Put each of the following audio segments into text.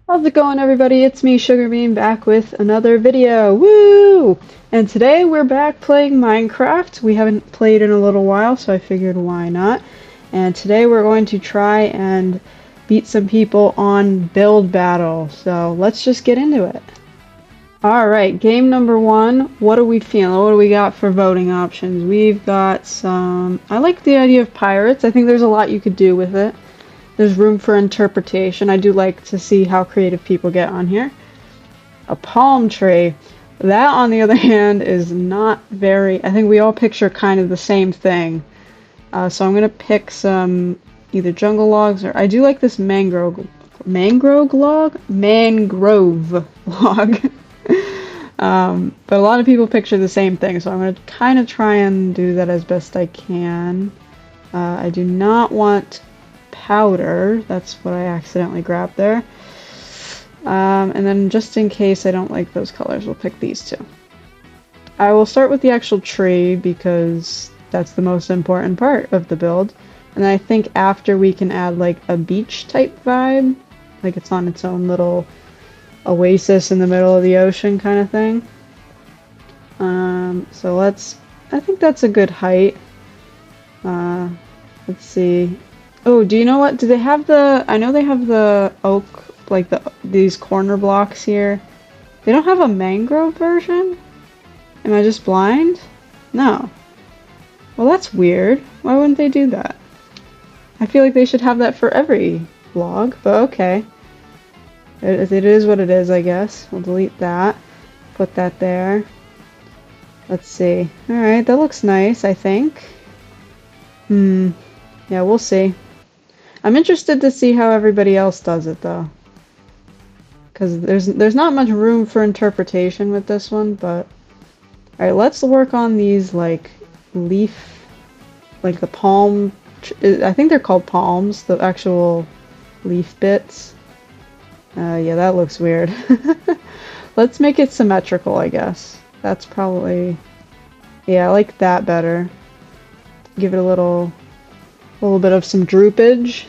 How's it going, everybody? It's me, Sugarbean, back with another video. Woo! And today we're back playing Minecraft. We haven't played in a little while, so I figured why not. And today we're going to try and beat some people on build battle. So let's just get into it. Alright, game number one. What are we feeling? What do we got for voting options? We've got some... I like the idea of pirates. I think there's a lot you could do with it. There's room for interpretation. I do like to see how creative people get on here. A palm tree. That, on the other hand, is not very... I think we all picture kind of the same thing. So I'm going to pick some either jungle logs or... I do like this mangrove... Mangrove log? Mangrove log. But a lot of people picture the same thing, so I'm going to kind of try and do that as best I can. I do not want powder. That's what I accidentally grabbed there. And then just in case I don't like those colors, we'll pick these two. I will start with the actual tree because that's the most important part of the build. And I think after we can add like a beach type vibe, like it's on its own little oasis in the middle of the ocean kind of thing. So I think that's a good height. Let's see. Oh, do you know what? Do they have I know they have the oak, like these corner blocks here. They don't have a mangrove version? Am I just blind? No. Well, that's weird. Why wouldn't they do that? I feel like they should have that for every vlog, but okay. It is what it is, I guess. We'll delete that. Put that there. Let's see. Alright, that looks nice, I think. Yeah, we'll see. I'm interested to see how everybody else does it, though. Because there's not much room for interpretation with this one, but... Alright, let's work on these, like, leaf... Like the palm... I think they're called palms, the actual leaf bits. Yeah, that looks weird. Let's make it symmetrical, I guess. That's probably... Yeah, I like that better. Give it a little bit of some droopage.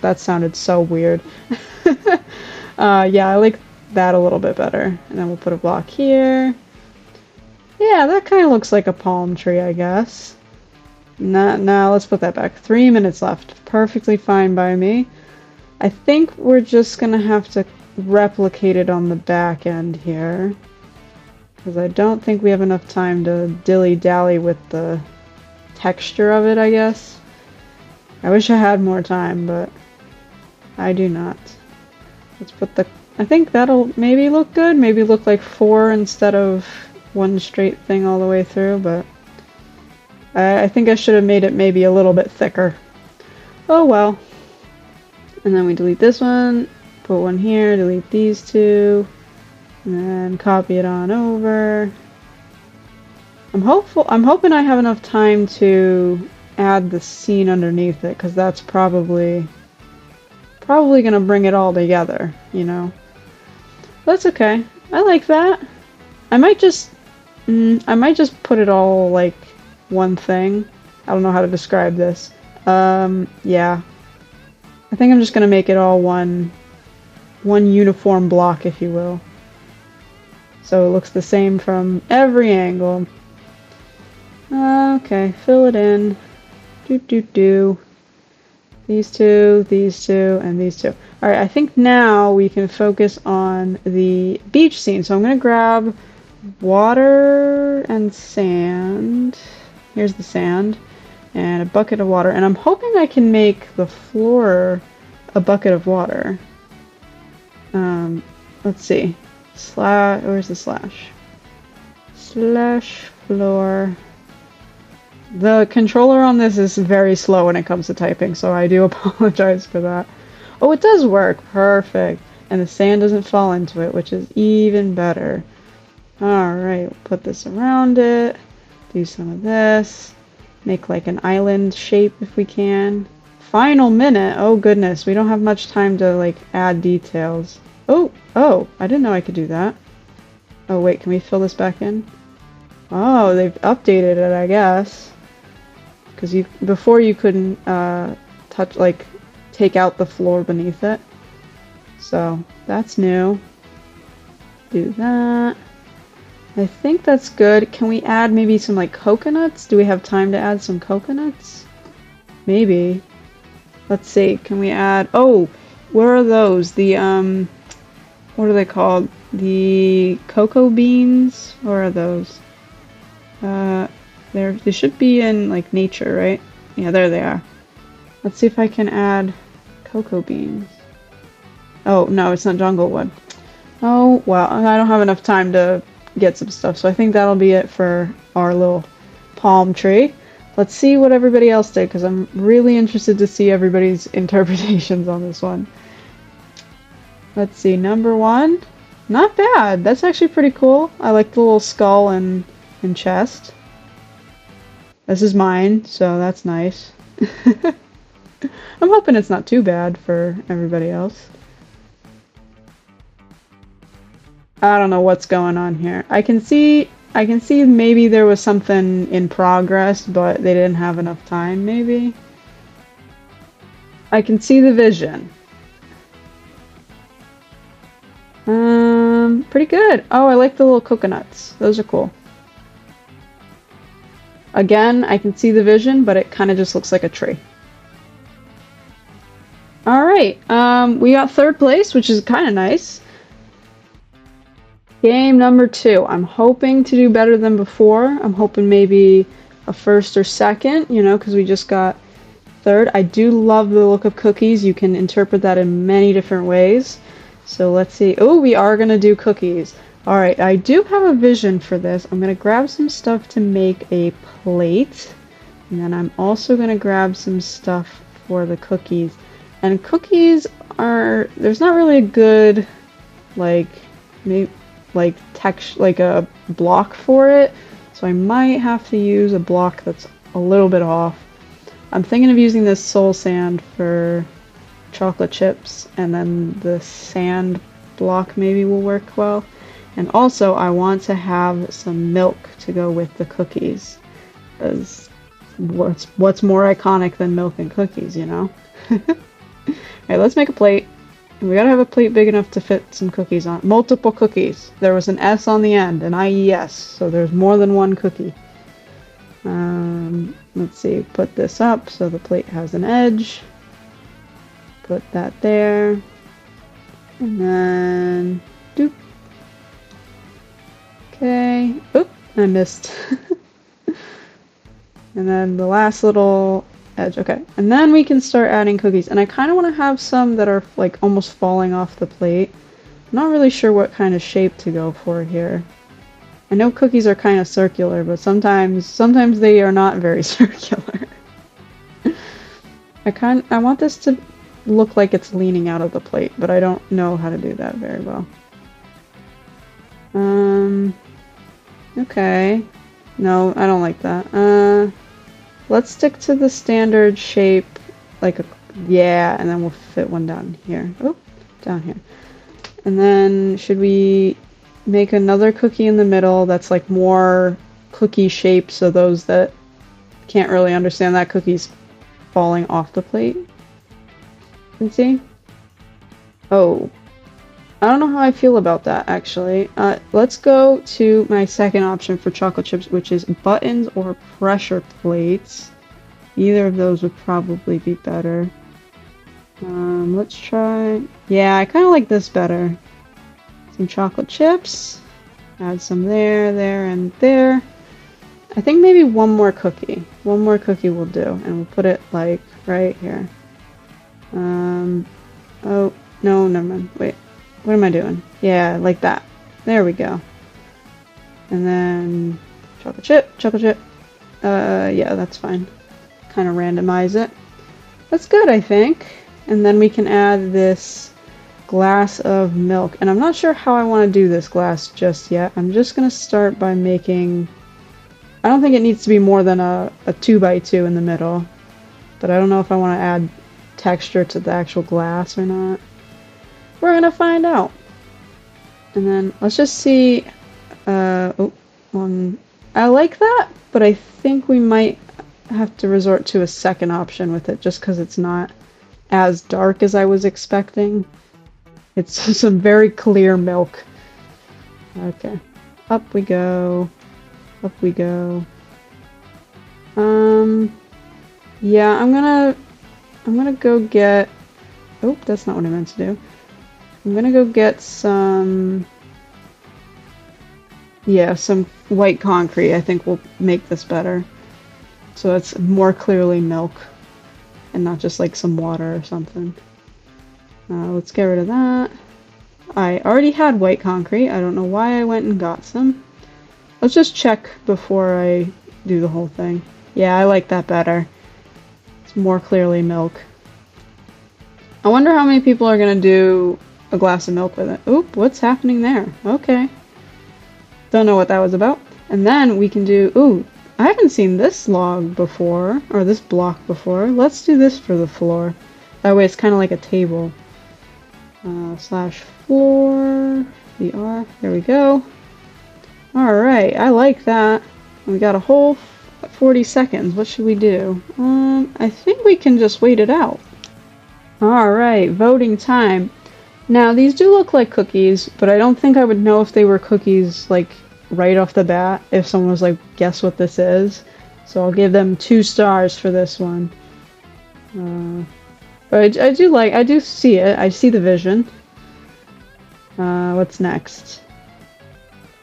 That sounded so weird. Yeah, I like that a little bit better. And then we'll put a block here. Yeah, that kind of looks like a palm tree, I guess. Nah, let's put that back. 3 minutes left. Perfectly fine by me. I think we're just gonna have to replicate it on the back end here. Because I don't think we have enough time to dilly-dally with the texture of it, I guess. I wish I had more time, but I do not. Let's put I think that'll maybe look good. Maybe look like 4 instead of one straight thing all the way through, but I think I should have made it maybe a little bit thicker. Oh well. And then we delete this one, put one here, delete these two, and then copy it on over. I'm hoping I have enough time to add the scene underneath it, because that's probably gonna bring it all together, you know. That's okay. I like that. I might just put it all like one thing. I don't know how to describe this. Yeah. I think I'm just gonna make it all one uniform block, if you will. So it looks the same from every angle. Okay, fill it in. Do. These two, and these two. Alright, I think now we can focus on the beach scene. So I'm gonna grab water and sand. Here's the sand. And a bucket of water. And I'm hoping I can make the floor a bucket of water. Let's see. Where's the slash? Slash floor. The controller on this is very slow when it comes to typing, so I do apologize for that. Oh, it does work. Perfect. And the sand doesn't fall into it, which is even better. Alright, we'll put this around it. Do some of this. Make like an island shape if we can. Final minute. Oh goodness, we don't have much time to like add details. Oh, I didn't know I could do that. Oh wait, can we fill this back in? Oh, they've updated it, I guess. Because before you couldn't take out the floor beneath it. So that's new. Do that. I think that's good. Can we add maybe some like coconuts? Do we have time to add some coconuts? Maybe. Let's see. Can we add... Oh, what are those? The, what are they called? The cocoa beans? Where are those? They should be in like nature, right? Yeah, there they are. Let's see if I can add cocoa beans. Oh, no, it's not jungle wood. Oh, well, I don't have enough time to get some stuff, so I think that'll be it for our little palm tree. Let's see what everybody else did, because I'm really interested to see everybody's interpretations on this one. Let's see, number 1. Not bad. That's actually pretty cool. I like the little skull and chest. This is mine, so that's nice. I'm hoping it's not too bad for everybody else. I don't know what's going on here. I can see maybe there was something in progress, but they didn't have enough time, maybe. I can see the vision. Pretty good. Oh, I like the little coconuts. Those are cool. Again, I can see the vision, but it kind of just looks like a tree. Alright, we got 3rd place, which is kind of nice. Game number 2. I'm hoping to do better than before. I'm hoping maybe a 1st or 2nd, you know, because we just got 3rd. I do love the look of cookies. You can interpret that in many different ways. So let's see. Oh, we are going to do cookies. Alright, I do have a vision for this. I'm going to grab some stuff to make a plate. And then I'm also going to grab some stuff for the cookies. And cookies are... There's not really a good, like text, like a block for it, so I might have to use a block that's a little bit off. I'm thinking of using this soul sand for chocolate chips, and then the sand block maybe will work well. And also I want to have some milk to go with the cookies, because what's more iconic than milk and cookies, you know? Alright, let's make a plate. We gotta have a plate big enough to fit some cookies on. Multiple cookies. There was an S on the end, an IES, so there's more than one cookie. Let's see, put this up so the plate has an edge. Put that there. And then, doop. Okay. Oop, I missed. And then the last little edge. Okay, and then we can start adding cookies, and I kind of want to have some that are like almost falling off the plate. I'm not really sure what kind of shape to go for here. I know cookies are kind of circular, but sometimes they are not very circular. I want this to look like it's leaning out of the plate, but I don't know how to do that very well. Okay. No, I don't like that. Let's stick to the standard shape, like a, yeah, and then we'll fit one down here. Oh, down here. And then should we make another cookie in the middle that's like more cookie shaped, so those that can't really understand that cookie's falling off the plate? Can see? Oh, I don't know how I feel about that, actually. Let's go to my second option for chocolate chips, which is buttons or pressure plates. Either of those would probably be better. Let's try... Yeah, I kind of like this better. Some chocolate chips. Add some there, there, and there. I think maybe one more cookie. One more cookie will do, and we'll put it, like, right here. Oh, no, never mind. Wait. What am I doing? Yeah, like that. There we go. And then chocolate chip, chocolate chip. Yeah, that's fine. Kind of randomize it. That's good, I think. And then we can add this glass of milk. And I'm not sure how I want to do this glass just yet. I'm just going to start by making... I don't think it needs to be more than a 2x2 in the middle. But I don't know if I want to add texture to the actual glass or not. We're gonna find out. And then let's just see. I like that, but I think we might have to resort to a second option with it just because it's not as dark as I was expecting. It's some very clear milk. Okay. Up we go. Up we go. Yeah, I'm gonna go get... Oh, that's not what I meant to do. I'm gonna go get some... Yeah, some white concrete. I think will make this better. So it's more clearly milk and not just like some water or something. Let's get rid of that. I already had white concrete. I don't know why I went and got some. Let's just check before I do the whole thing. Yeah, I like that better. It's more clearly milk. I wonder how many people are gonna do a glass of milk with it. Oop, what's happening there? Okay. Don't know what that was about. And then we can do... Ooh, I haven't seen this log before, or this block before. Let's do this for the floor. That way it's kind of like a table. Slash floor, VR, there we go. Alright, I like that. We got a whole 40 seconds. What should we do? I think we can just wait it out. Alright, voting time. Now, these do look like cookies, but I don't think I would know if they were cookies, like, right off the bat, if someone was like, guess what this is. So I'll give them 2 stars for this one. But I do see it. I see the vision. What's next?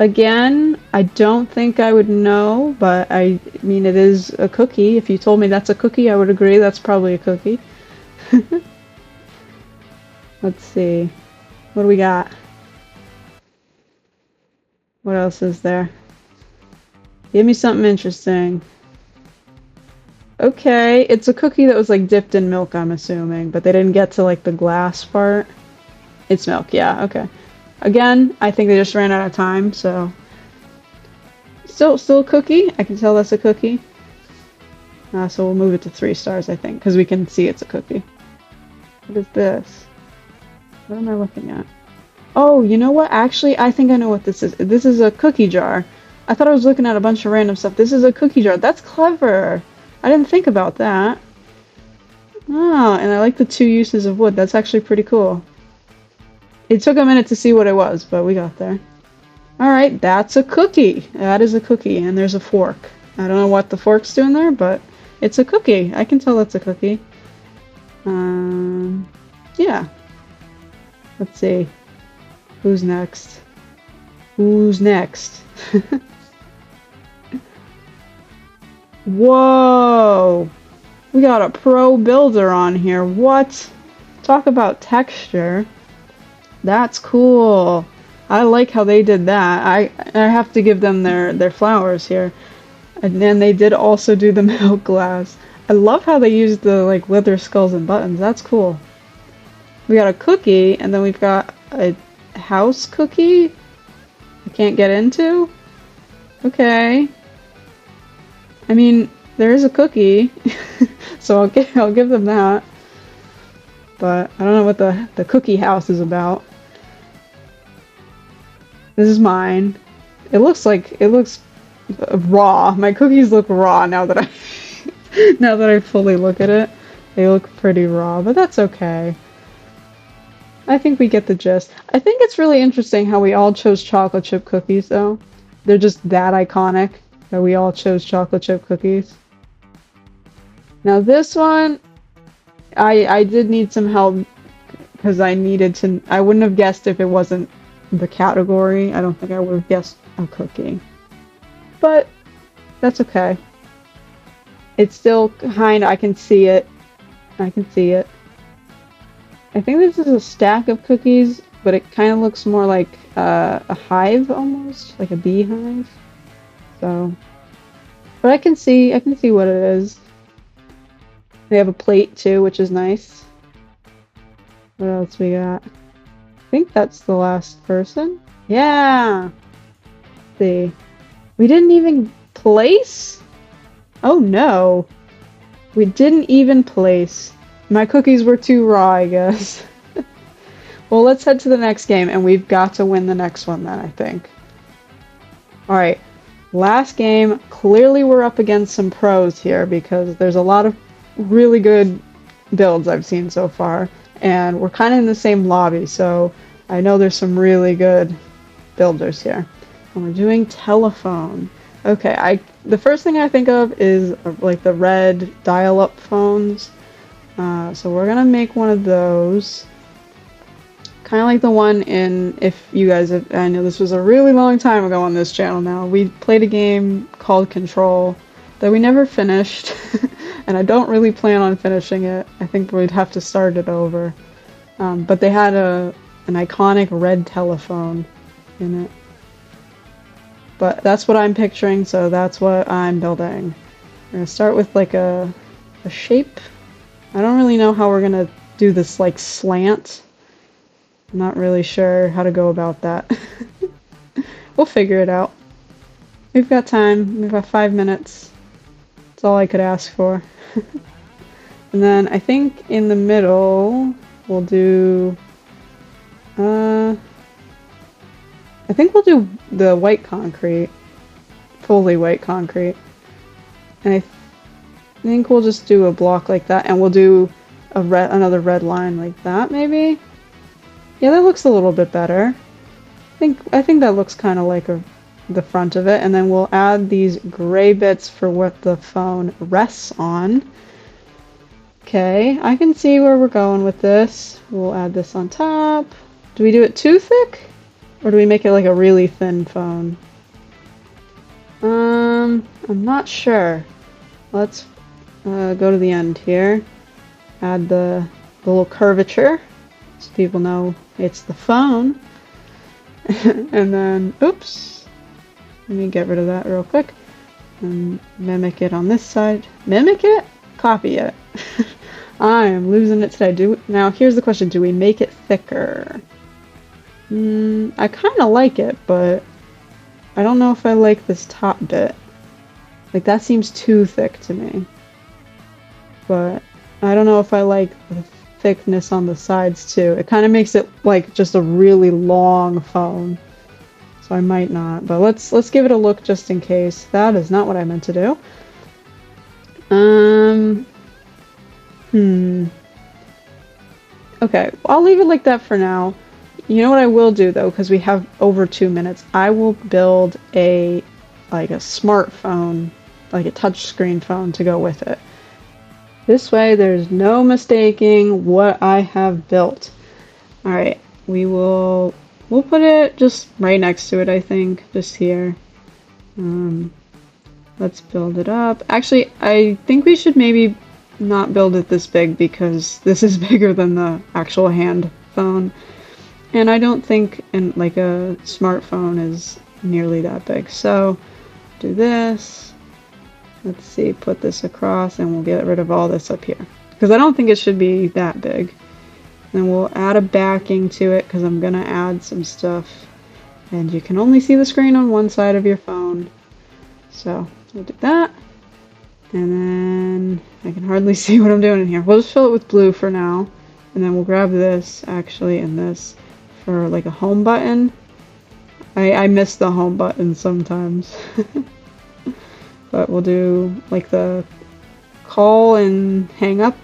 Again, I don't think I would know, but I mean, it is a cookie. If you told me that's a cookie, I would agree that's probably a cookie. Let's see. What do we got? What else is there? Give me something interesting. Okay, it's a cookie that was like dipped in milk, I'm assuming, but they didn't get to like the glass part. It's milk, yeah, okay. Again, I think they just ran out of time, so... Still a cookie. I can tell that's a cookie. So we'll move it to 3 stars, I think, because we can see it's a cookie. What is this? What am I looking at? Oh, you know what? Actually, I think I know what this is. This is a cookie jar. I thought I was looking at a bunch of random stuff. This is a cookie jar. That's clever. I didn't think about that. Oh, and I like the 2 uses of wood. That's actually pretty cool. It took a minute to see what it was, but we got there. Alright, that's a cookie. That is a cookie, and there's a fork. I don't know what the fork's doing there, but it's a cookie. I can tell that's a cookie. Yeah. Let's see. Who's next? Who's next? Whoa! We got a pro builder on here. What? Talk about texture. That's cool. I like how they did that. I have to give them their flowers here. And then they did also do the milk glass. I love how they used the like leather skulls and buttons. That's cool. We got a cookie, and then we've got a house cookie I can't get into. Okay. I mean, there is a cookie, so I'll give them that. But I don't know what the cookie house is about. This is mine. It looks raw. My cookies look raw now that I now that I fully look at it. They look pretty raw, but that's okay. I think we get the gist. I think it's really interesting how we all chose chocolate chip cookies, though. They're just that iconic that we all chose chocolate chip cookies. Now this one, I did need some help because I wouldn't have guessed if it wasn't the category. I don't think I would have guessed a cookie. But that's okay. It's still I can see it. I can see it. I think this is a stack of cookies, but it kind of looks more like a hive almost, like a beehive. So, but I can see what it is. They have a plate too, which is nice. What else we got? I think that's the last person. Yeah. Let's see. We didn't even place? Oh no. We didn't even place. My cookies were too raw, I guess. Well, let's head to the next game, and we've got to win the next one then, I think. Alright. Last game. Clearly we're up against some pros here, because there's a lot of really good builds I've seen so far. and we're kind of in the same lobby, so I know there's some really good builders here. And we're doing telephone. Okay, the first thing I think of is like the red dial-up phones. So we're gonna make one of those. Kind of like the one in, if you guys have, I know this was a really long time ago on this channel now, we played a game called Control that we never finished, and I don't really plan on finishing it. I think we'd have to start it over. But they had an iconic red telephone in it. But that's what I'm picturing, so that's what I'm building. We're gonna start with like a shape. I don't really know how we're gonna do this like slant. I'm not really sure how to go about that. We'll figure it out. We've got time. We've got 5 minutes. That's all I could ask for. And then I think in the middle we'll do I think we'll do the white concrete. Fully white concrete. And I think we'll just do a block like that, and we'll do another red line like that maybe. Yeah, that looks a little bit better. I think that looks kind of like the front of it, and then we'll add these gray bits for what the phone rests on. Okay, I can see where we're going with this. We'll add this on top. Do we do it too thick? Or do we make it like a really thin phone? I'm not sure. Let's go to the end here. Add the little curvature so people know it's the phone. And then, oops, let me get rid of that real quick and mimic it on this side. Mimic it? Copy it. I am losing it today. Now here's the question, do we make it thicker? I kind of like it, but I don't know if I like this top bit. Like, that seems too thick to me. But I don't know if I like the thickness on the sides too. It kind of makes it like just a really long phone. So I might not, but let's give it a look just in case. That is not what I meant to do. Okay, I'll leave it like that for now. You know what I will do though, because we have over 2 minutes, I will build a smartphone, like a touchscreen phone to go with it. This way there's no mistaking what I have built. Alright, we'll put it just right next to it, I think, just here. Let's build it up. Actually, I think we should maybe not build it this big because this is bigger than the actual hand phone. And I don't think like a smartphone is nearly that big. So do this. Let's see, put this across and we'll get rid of all this up here. Because I don't think it should be that big. Then we'll add a backing to it because I'm going to add some stuff. And you can only see the screen on one side of your phone. So we'll do that. And then I can hardly see what I'm doing in here. We'll just fill it with blue for now. And then we'll grab this actually and this for like a home button. I miss the home button sometimes. But we'll do like the call and hang up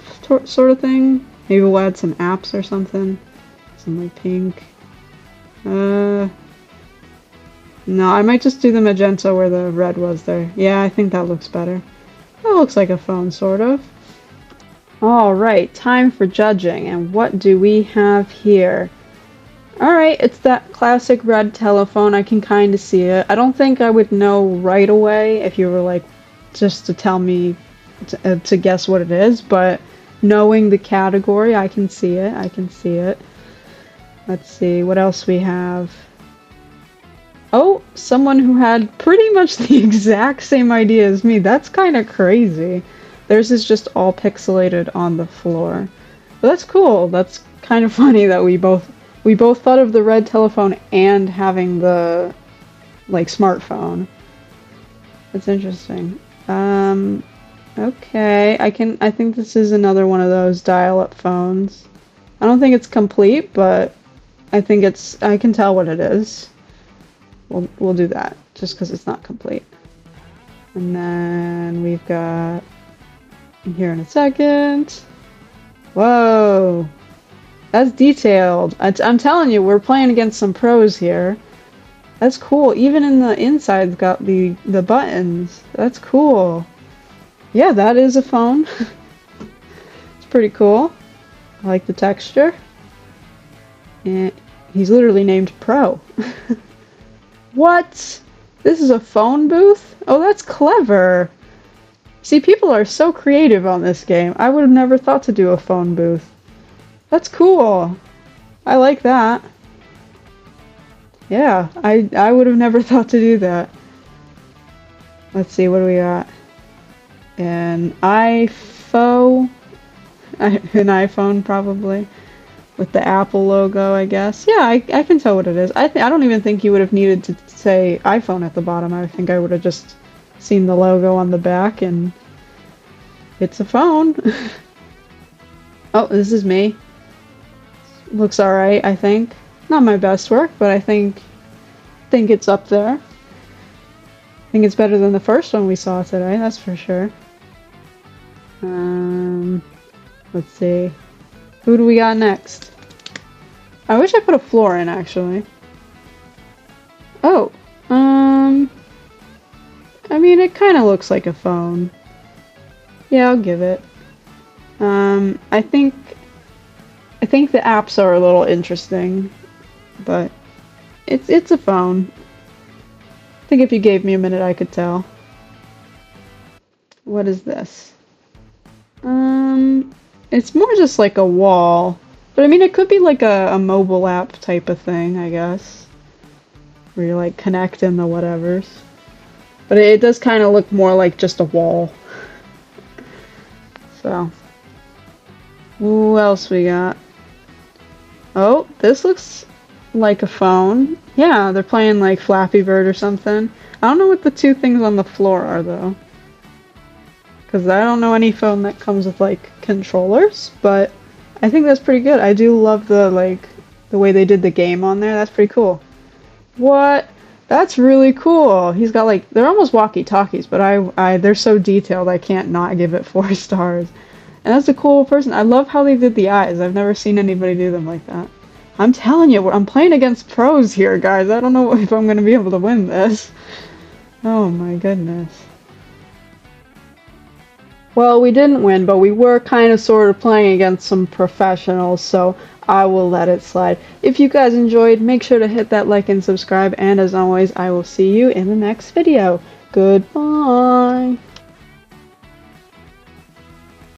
sort of thing. Maybe we'll add some apps or something. Some like pink. No, I might just do the magenta where the red was there. Yeah, I think that looks better. That looks like a phone, sort of. Alright, time for judging. And what do we have here? Alright, it's that classic red telephone. I can kind of see it. I don't think I would know right away if you were like, just to tell me to guess what it is, but knowing the category, I can see it. I can see it. Let's see, what else we have? Oh, someone who had pretty much the exact same idea as me. That's kind of crazy. Theirs is just all pixelated on the floor. But that's cool. That's kind of funny that we both thought of the red telephone and having the like smartphone. That's interesting. Okay, I think this is another one of those dial-up phones. I don't think it's complete, but I can tell what it is. We'll do that, just because it's not complete. And then we've got, here in a second. Whoa! That's detailed. I'm telling you, we're playing against some pros here. That's cool. Even in the inside, got the buttons. That's cool. Yeah, that is a phone. It's pretty cool. I like the texture. And he's literally named Pro. What? This is a phone booth? Oh, that's clever. See, people are so creative on this game. I would have never thought to do a phone booth. That's cool. I like that. Yeah, I would have never thought to do that. Let's see, what do we got? An iPhone, an iPhone probably, with the Apple logo, I guess. Yeah, I can tell what it is. I don't even think you would have needed to say iPhone at the bottom. I think I would have just seen the logo on the back and it's a phone. Oh, this is me. Looks alright, I think. Not my best work, but I think it's up there. I think it's better than the first one we saw today, that's for sure. Let's see. Who do we got next? I wish I put a floor in, actually. Oh, I mean, it kind of looks like a phone. Yeah, I'll give it. I think the apps are a little interesting, but it's a phone. I think if you gave me a minute, I could tell. What is this? It's more just like a wall. But I mean, it could be like a mobile app type of thing, I guess. Where you like connect in the whatevers. But it does kind of look more like just a wall. So. Who else we got? Oh, this looks like a phone. Yeah, they're playing like Flappy Bird or something. I don't know what the two things on the floor are though. Because I don't know any phone that comes with like controllers, but I think that's pretty good. I do love the way they did the game on there. That's pretty cool. What? That's really cool. He's got like, they're almost walkie-talkies, but they're so detailed I can't not give it 4 stars. And that's a cool person. I love how they did the eyes. I've never seen anybody do them like that. I'm telling you, I'm playing against pros here, guys. I don't know if I'm going to be able to win this. Oh my goodness. Well, we didn't win, but we were kind of sort of playing against some professionals, so I will let it slide. If you guys enjoyed, make sure to hit that like and subscribe, and as always, I will see you in the next video. Goodbye!